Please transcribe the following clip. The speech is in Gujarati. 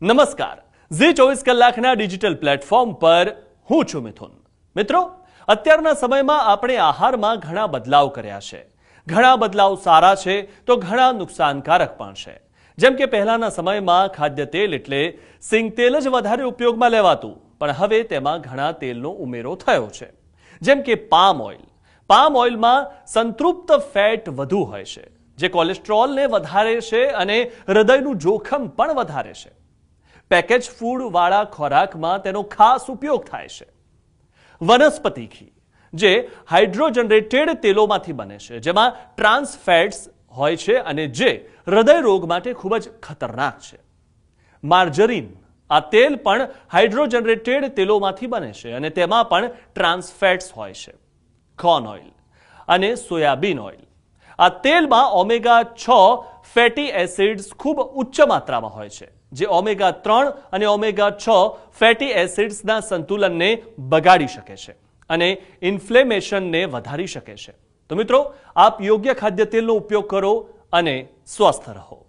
નમસ્કાર, ઝી 24 કલાકના ડિજિટલ પ્લેટફોર્મ પર હું છું મિથુન। મિત્રો, અત્યારના સમયમાં આપણે આહારમાં ઘણા બદલાવ કર્યા છે। ઘણા બદલાવ સારા છે તો ઘણા નુકસાનકારક પણ છે। જેમ કે પહેલાના સમયમાં ખાદ્ય તેલ એટલે સિંગ તેલ જ વધારે ઉપયોગમાં લેવાતું, પણ હવે તેમાં ઘણા તેલનો ઉમેરો થયો છે। જેમ કે પામ ઓઇલ। પામ ઓઇલમાં સંતૃપ્ત ફેટ વધુ હોય છે, જે કોલેસ્ટ્રોલને વધારે છે અને હૃદયનું જોખમ પણ વધારે છે। પેકેજ ફૂડ વાળા ખોરાકમાં તેનો ખાસ ઉપયોગ થાય છે। વનસ્પતિ ઘી, જે હાઇડ્રોજનરેટેડ તેલોમાંથી બને છે, જેમાં ટ્રાન્સ ફેટ્સ હોય છે અને જે હૃદય રોગ માટે ખૂબ જ ખતરનાક છે। માર્જરીન, આ તેલ પણ હાઇડ્રોજનરેટેડ તેલોમાંથી બને છે અને તેમાં પણ ટ્રાન્સ ફેટ્સ હોય છે। કોર્ન ઓઇલ અને સોયાબીન ઓઇલ, આ તેલમાં ઓમેગા 6 ફેટી એસિડ્સ ખૂબ ઉચ્ચ માત્રામાં હોય છે, જે ઓમેગા 3 અને ઓમેગા 6 ફેટી એસિડ્સના સંતુલનને બગાડી શકે છે અને ઇન્ફ્લેમેશનને વધારી શકે છે। તો મિત્રો, આપ યોગ્ય ખાદ્ય તેલનો ઉપયોગ કરો અને સ્વસ્થ રહો।